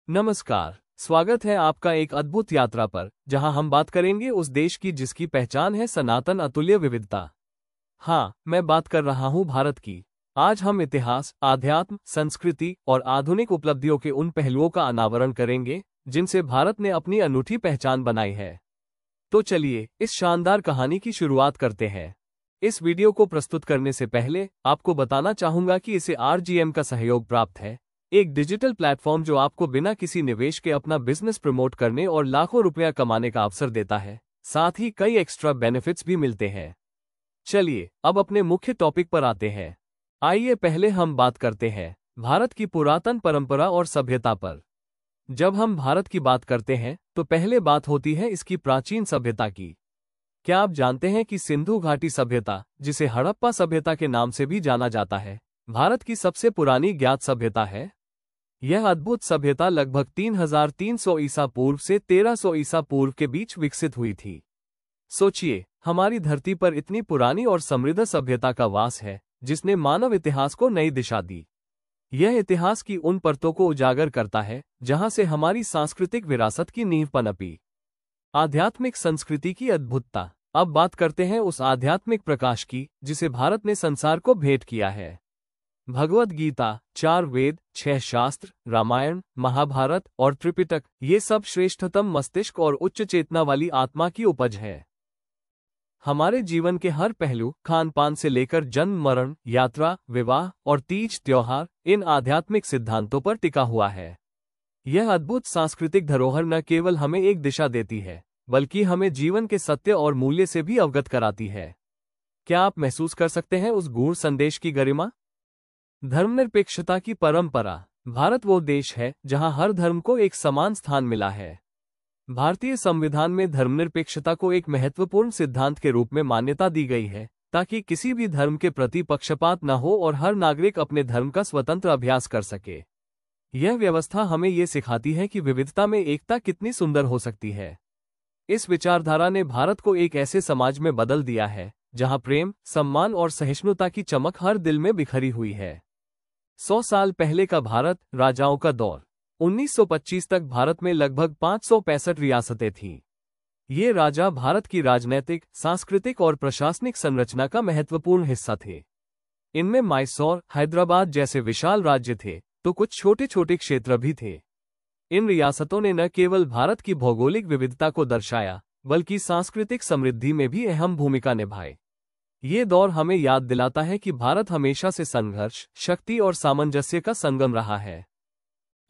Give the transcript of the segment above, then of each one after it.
नमस्कार, स्वागत है आपका एक अद्भुत यात्रा पर, जहां हम बात करेंगे उस देश की जिसकी पहचान है सनातन अतुल्य विविधता। हाँ, मैं बात कर रहा हूं भारत की। आज हम इतिहास, आध्यात्म, संस्कृति और आधुनिक उपलब्धियों के उन पहलुओं का अनावरण करेंगे, जिनसे भारत ने अपनी अनूठी पहचान बनाई है। तो चलिए, इस शानदार कहानी की शुरुआत करते हैं। इस वीडियो को प्रस्तुत करने से पहले आपको बताना चाहूंगा कि इसे RGM का सहयोग प्राप्त है, एक डिजिटल प्लेटफॉर्म जो आपको बिना किसी निवेश के अपना बिजनेस प्रमोट करने और लाखों रुपया कमाने का अवसर देता है। साथ ही कई एक्स्ट्रा बेनिफिट्स भी मिलते हैं। चलिए, अब अपने मुख्य टॉपिक पर आते हैं। आइए पहले हम बात करते हैं भारत की पुरातन परंपरा और सभ्यता पर। जब हम भारत की बात करते हैं तो पहले बात होती है इसकी प्राचीन सभ्यता की। क्या आप जानते हैं कि सिंधु घाटी सभ्यता, जिसे हड़प्पा सभ्यता के नाम से भी जाना जाता है, भारत की सबसे पुरानी ज्ञात सभ्यता है। यह अद्भुत सभ्यता लगभग 3300 ईसा पूर्व से 1300 ईसा पूर्व के बीच विकसित हुई थी। सोचिए, हमारी धरती पर इतनी पुरानी और समृद्ध सभ्यता का वास है, जिसने मानव इतिहास को नई दिशा दी। यह इतिहास की उन परतों को उजागर करता है जहां से हमारी सांस्कृतिक विरासत की नींव पनपी। आध्यात्मिक संस्कृति की अद्भुतता। अब बात करते हैं उस आध्यात्मिक प्रकाश की जिसे भारत ने संसार को भेंट किया है। भगवद गीता, 4 वेद, 6 शास्त्र, रामायण, महाभारत और त्रिपिटक, ये सब श्रेष्ठतम मस्तिष्क और उच्च चेतना वाली आत्मा की उपज है। हमारे जीवन के हर पहलू, खान पान से लेकर जन्म मरण, यात्रा, विवाह और तीज त्योहार, इन आध्यात्मिक सिद्धांतों पर टिका हुआ है। यह अद्भुत सांस्कृतिक धरोहर न केवल हमें एक दिशा देती है, बल्कि हमें जीवन के सत्य और मूल्य से भी अवगत कराती है। क्या आप महसूस कर सकते हैं उस गूढ़ संदेश की गरिमा? धर्मनिरपेक्षता की परंपरा। भारत वो देश है जहां हर धर्म को एक समान स्थान मिला है। भारतीय संविधान में धर्मनिरपेक्षता को एक महत्वपूर्ण सिद्धांत के रूप में मान्यता दी गई है, ताकि किसी भी धर्म के प्रति पक्षपात न हो और हर नागरिक अपने धर्म का स्वतंत्र अभ्यास कर सके। यह व्यवस्था हमें ये सिखाती है कि विविधता में एकता कितनी सुंदर हो सकती है। इस विचारधारा ने भारत को एक ऐसे समाज में बदल दिया है जहां प्रेम, सम्मान और सहिष्णुता की चमक हर दिल में बिखरी हुई है। 100 साल पहले का भारत, राजाओं का दौर। 1925 तक भारत में लगभग 565 रियासतें थीं। ये राजा भारत की राजनैतिक, सांस्कृतिक और प्रशासनिक संरचना का महत्वपूर्ण हिस्सा थे। इनमें मैसूर, हैदराबाद जैसे विशाल राज्य थे, तो कुछ छोटे छोटे क्षेत्र भी थे। इन रियासतों ने न केवल भारत की भौगोलिक विविधता को दर्शाया, बल्कि सांस्कृतिक समृद्धि में भी अहम भूमिका निभाई। ये दौर हमें याद दिलाता है कि भारत हमेशा से संघर्ष, शक्ति और सामंजस्य का संगम रहा है।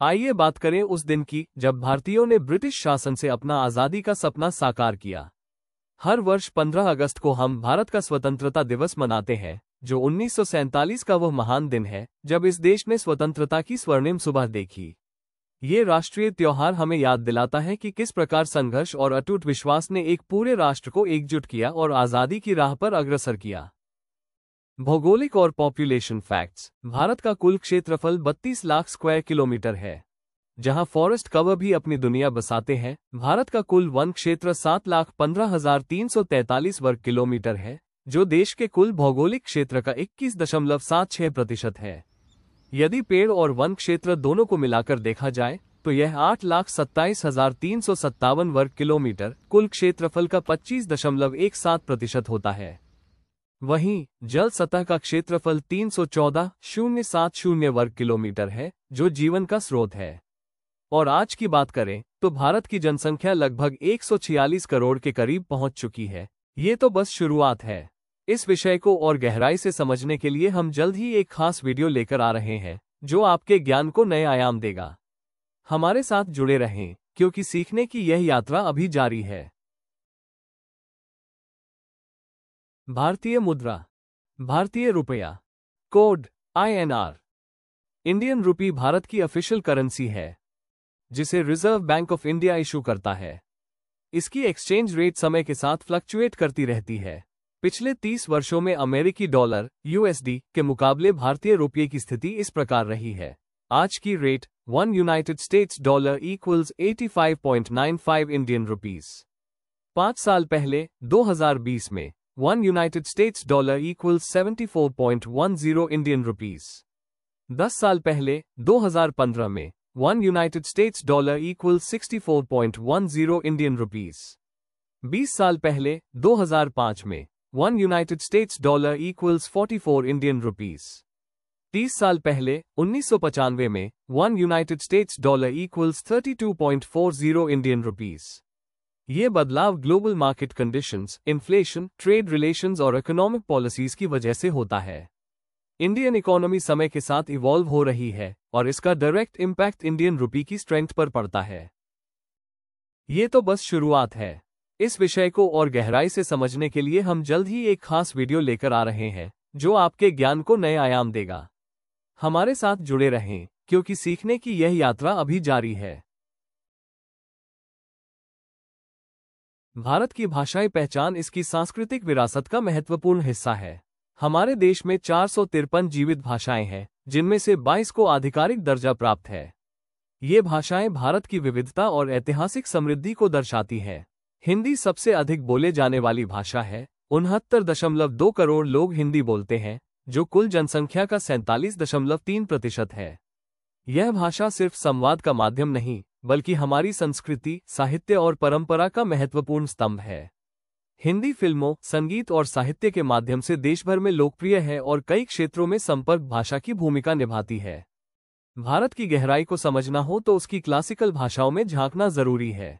आइए बात करें उस दिन की जब भारतीयों ने ब्रिटिश शासन से अपना आज़ादी का सपना साकार किया। हर वर्ष 15 अगस्त को हम भारत का स्वतंत्रता दिवस मनाते हैं, जो 1947 का वह महान दिन है जब इस देश ने स्वतंत्रता की स्वर्णिम सुबह देखी। ये राष्ट्रीय त्योहार हमें याद दिलाता है कि किस प्रकार संघर्ष और अटूट विश्वास ने एक पूरे राष्ट्र को एकजुट किया और आज़ादी की राह पर अग्रसर किया। भौगोलिक और पॉपुलेशन फैक्ट्स। भारत का कुल क्षेत्रफल 32 लाख स्क्वायर किलोमीटर है, जहां फॉरेस्ट कवर भी अपनी दुनिया बसाते हैं। भारत का कुल वन क्षेत्र 7,15,343 वर्ग किलोमीटर है, जो देश के कुल भौगोलिक क्षेत्र का 21.76% है। यदि पेड़ और वन क्षेत्र दोनों को मिलाकर देखा जाए तो यह 8,27,357 वर्ग किलोमीटर कुल क्षेत्रफल का 25.17% होता है। वहीं जल सतह का क्षेत्रफल 314,070 वर्ग किलोमीटर है, जो जीवन का स्रोत है। और आज की बात करें तो भारत की जनसंख्या लगभग 146 करोड़ के करीब पहुंच चुकी है। ये तो बस शुरुआत है। इस विषय को और गहराई से समझने के लिए हम जल्द ही एक खास वीडियो लेकर आ रहे हैं, जो आपके ज्ञान को नए आयाम देगा। हमारे साथ जुड़े रहें, क्योंकि सीखने की यह यात्रा अभी जारी है। भारतीय मुद्रा। भारतीय रुपया। Code INR। Indian rupee Bharat की ऑफिशियल करेंसी है, जिसे reserve bank of India issue करता है। इसकी एक्सचेंज रेट समय के साथ फ्लक्चुएट करती रहती है। पिछले 30 वर्षों में अमेरिकी डॉलर USD के मुकाबले भारतीय रुपये की स्थिति इस प्रकार रही है। आज की rate 1 United states dollar equals 85.95 Indian rupees. 5 साल पहले 2020 में 1 United states dollar equals 74.10 Indian rupees. 10 साल पहले 2015 में 1 United States dollar equals 64.10 Indian rupees. 20 साल पहले 2005 में 1 United States dollar equals 44 Indian rupees. 30 साल पहले 1995 में 1 United States dollar equals 32.40 Indian rupees. ये बदलाव global market conditions, inflation, trade relations और इकोनॉमिक पॉलिसीज की वजह से होता है। इंडियन इकोनॉमी समय के साथ इवॉल्व हो रही है और इसका डायरेक्ट इम्पैक्ट इंडियन रुपी की स्ट्रेंथ पर पड़ता है। ये तो बस शुरुआत है। इस विषय को और गहराई से समझने के लिए हम जल्द ही एक खास वीडियो लेकर आ रहे हैं जो आपके ज्ञान को नए आयाम देगा। हमारे साथ जुड़े रहें क्योंकि सीखने की यह यात्रा अभी जारी है। भारत की भाषाई पहचान इसकी सांस्कृतिक विरासत का महत्वपूर्ण हिस्सा है। हमारे देश में 453 जीवित भाषाएं हैं, जिनमें से 22 को आधिकारिक दर्जा प्राप्त है। ये भाषाएं भारत की विविधता और ऐतिहासिक समृद्धि को दर्शाती हैं। हिंदी सबसे अधिक बोले जाने वाली भाषा है। 69.2 करोड़ लोग हिंदी बोलते हैं, जो कुल जनसंख्या का 47.3% है। यह भाषा सिर्फ संवाद का माध्यम नहीं, बल्कि हमारी संस्कृति, साहित्य और परंपरा का महत्वपूर्ण स्तंभ है। हिंदी फिल्मों, संगीत और साहित्य के माध्यम से देश भर में लोकप्रिय है और कई क्षेत्रों में संपर्क भाषा की भूमिका निभाती है। भारत की गहराई को समझना हो तो उसकी क्लासिकल भाषाओं में झांकना जरूरी है।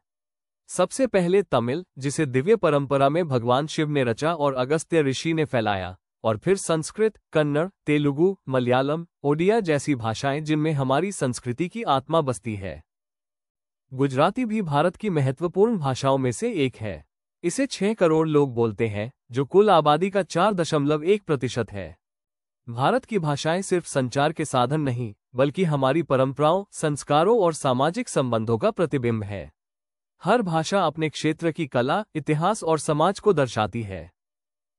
सबसे पहले तमिल, जिसे दिव्य परंपरा में भगवान शिव ने रचा और अगस्त्य ऋषि ने फैलाया, और फिर संस्कृत, कन्नड़, तेलुगु, मलयालम, ओडिया जैसी भाषाएं जिनमें हमारी संस्कृति की आत्मा बसती है। गुजराती भी भारत की महत्वपूर्ण भाषाओं में से एक है। इसे 6 करोड़ लोग बोलते हैं, जो कुल आबादी का 4.1% है। भारत की भाषाएं सिर्फ संचार के साधन नहीं, बल्कि हमारी परंपराओं, संस्कारों और सामाजिक संबंधों का प्रतिबिंब है। हर भाषा अपने क्षेत्र की कला, इतिहास और समाज को दर्शाती है।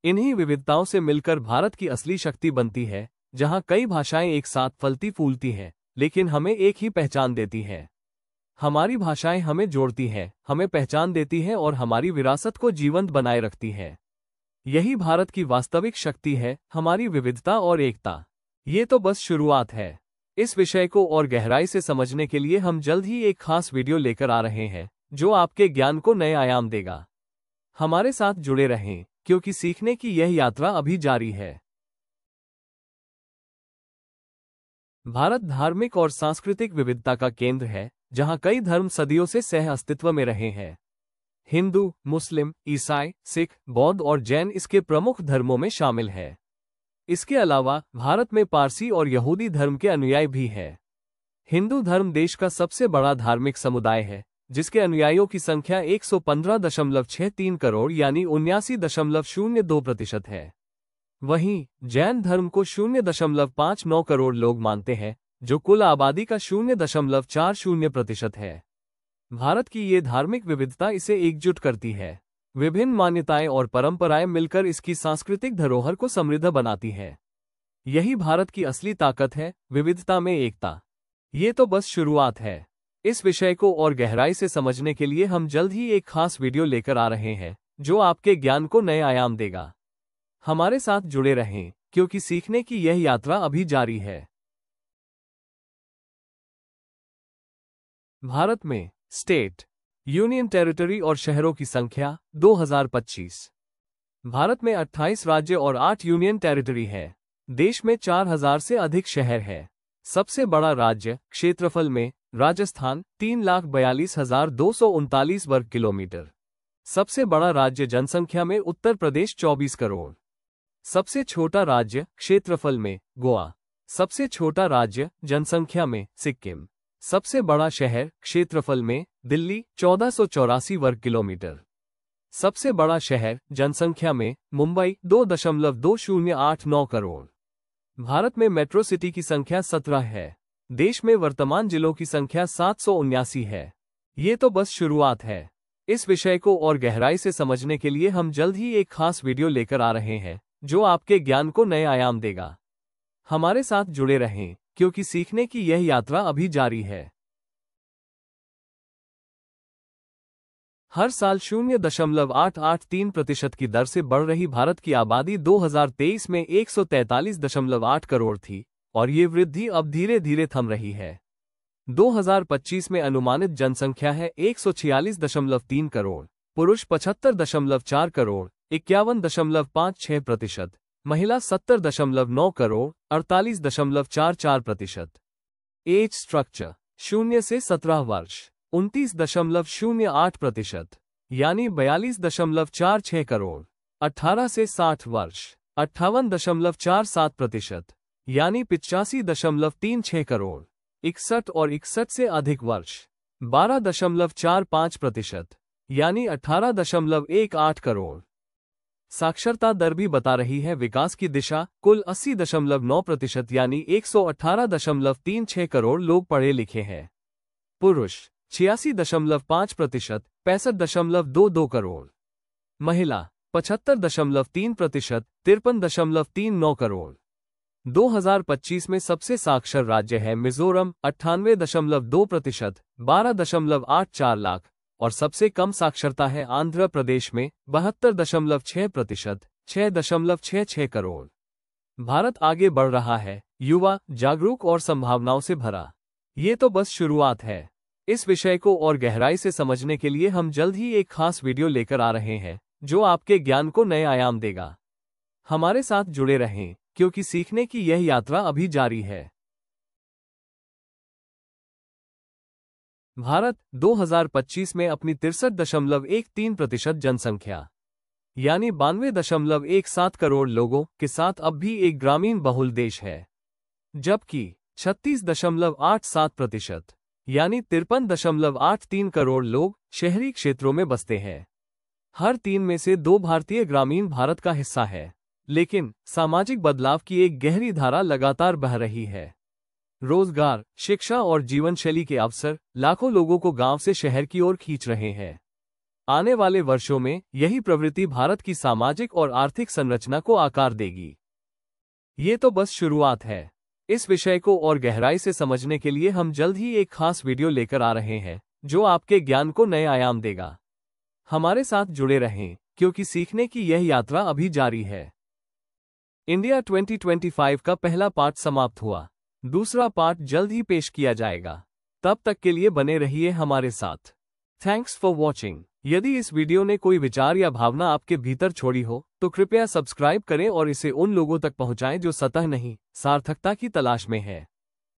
इन्हीं विविधताओं से मिलकर भारत की असली शक्ति बनती है, जहां कई भाषाएं एक साथ फलती फूलती हैं, लेकिन हमें एक ही पहचान देती हैं। हमारी भाषाएं हमें जोड़ती हैं, हमें पहचान देती हैं और हमारी विरासत को जीवंत बनाए रखती हैं। यही भारत की वास्तविक शक्ति है, हमारी विविधता और एकता। ये तो बस शुरुआत है। इस विषय को और गहराई से समझने के लिए हम जल्द ही एक खास वीडियो लेकर आ रहे हैं जो आपके ज्ञान को नए आयाम देगा। हमारे साथ जुड़े रहें क्योंकि सीखने की यह यात्रा अभी जारी है। भारत धार्मिक और सांस्कृतिक विविधता का केंद्र है, जहां कई धर्म सदियों से सह अस्तित्व में रहे हैं। हिंदू, मुस्लिम, ईसाई, सिख, बौद्ध और जैन इसके प्रमुख धर्मों में शामिल हैं। इसके अलावा भारत में पारसी और यहूदी धर्म के अनुयायी भी हैं। हिंदू धर्म देश का सबसे बड़ा धार्मिक समुदाय है, जिसके अनुयायियों की संख्या 115.63 करोड़ यानी 79.02% है। वहीं जैन धर्म को 0.59 करोड़ लोग मानते हैं, जो कुल आबादी का 0.40% है। भारत की ये धार्मिक विविधता इसे एकजुट करती है। विभिन्न मान्यताएं और परंपराएं मिलकर इसकी सांस्कृतिक धरोहर को समृद्ध बनाती हैं। यही भारत की असली ताकत है, विविधता में एकता। ये तो बस शुरुआत है। इस विषय को और गहराई से समझने के लिए हम जल्द ही एक खास वीडियो लेकर आ रहे हैं जो आपके ज्ञान को नए आयाम देगा। हमारे साथ जुड़े रहें क्योंकि सीखने की यह यात्रा अभी जारी है। भारत में स्टेट, यूनियन टेरिटरी और शहरों की संख्या 2025। भारत में 28 राज्य और 8 यूनियन टेरिटरी है। देश में 4000 से अधिक शहर है। सबसे बड़ा राज्य क्षेत्रफल में राजस्थान 3,42,239 वर्ग किलोमीटर। सबसे बड़ा राज्य जनसंख्या में उत्तर प्रदेश 24 करोड़। सबसे छोटा राज्य क्षेत्रफल में गोवा। सबसे छोटा राज्य जनसंख्या में सिक्किम। सबसे बड़ा शहर क्षेत्रफल में दिल्ली 1484 वर्ग किलोमीटर। सबसे बड़ा शहर जनसंख्या में मुंबई 2.2089 करोड़। भारत में मेट्रो सिटी की संख्या 17 है। देश में वर्तमान जिलों की संख्या 779 है। ये तो बस शुरुआत है। इस विषय को और गहराई से समझने के लिए हम जल्द ही एक खास वीडियो लेकर आ रहे हैं जो आपके ज्ञान को नए आयाम देगा। हमारे साथ जुड़े रहें क्योंकि सीखने की यह यात्रा अभी जारी है। हर साल 0.883% की दर से बढ़ रही भारत की आबादी 2023 में 143.8 करोड़ थी और ये वृद्धि अब धीरे धीरे थम रही है। 2025 में अनुमानित जनसंख्या है 146.3 करोड़, पुरुष 75.4 करोड़, 51.56%, महिला 70.9 करोड़, 48.44%। एज स्ट्रक्चर 0 से 17 वर्ष 29.08%, यानी 42.46 करोड़, 18 से 60 वर्ष 58.47%, यानी 85.36 करोड़, 61 और 61 से अधिक वर्ष 12.45%, यानी 18.18 करोड़। साक्षरता दर भी बता रही है विकास की दिशा, कुल 80.9% यानी 118.36 करोड़ लोग पढ़े लिखे हैं। पुरुष 86.5%, 65.22 करोड़, महिला 75.3%, 53.39 करोड़। 2025 में सबसे साक्षर राज्य है मिजोरम 98.2%, 12.84 लाख, और सबसे कम साक्षरता है आंध्र प्रदेश में 72.6%, 6.66 करोड़। भारत आगे बढ़ रहा है, युवा, जागरूक और संभावनाओं से भरा। ये तो बस शुरुआत है। इस विषय को और गहराई से समझने के लिए हम जल्द ही एक खास वीडियो लेकर आ रहे हैं, जो आपके ज्ञान को नए आयाम देगा। हमारे साथ जुड़े रहें, क्योंकि सीखने की यह यात्रा अभी जारी है। भारत 2025 में अपनी 63.13% जनसंख्या यानी 92.17 करोड़ लोगों के साथ अब भी एक ग्रामीण बहुल देश है, जबकि 36.87% यानी 53.83 करोड़ लोग शहरी क्षेत्रों में बसते हैं। हर 3 में से 2 भारतीय ग्रामीण भारत का हिस्सा है, लेकिन सामाजिक बदलाव की एक गहरी धारा लगातार बह रही है। रोजगार, शिक्षा और जीवनशैली के अवसर लाखों लोगों को गांव से शहर की ओर खींच रहे हैं। आने वाले वर्षों में यही प्रवृत्ति भारत की सामाजिक और आर्थिक संरचना को आकार देगी। ये तो बस शुरुआत है। इस विषय को और गहराई से समझने के लिए हम जल्द ही एक खास वीडियो लेकर आ रहे हैं, जो आपके ज्ञान को नए आयाम देगा। हमारे साथ जुड़े रहें, क्योंकि सीखने की यह यात्रा अभी जारी है। इंडिया 2025 का पहला पार्ट समाप्त हुआ। दूसरा पार्ट जल्द ही पेश किया जाएगा। तब तक के लिए बने रहिए हमारे साथ। Thanks for watching. यदि इस वीडियो ने कोई विचार या भावना आपके भीतर छोड़ी हो, तो कृपया सब्सक्राइब करें और इसे उन लोगों तक पहुंचाएं जो सतह नहीं, सार्थकता की तलाश में है।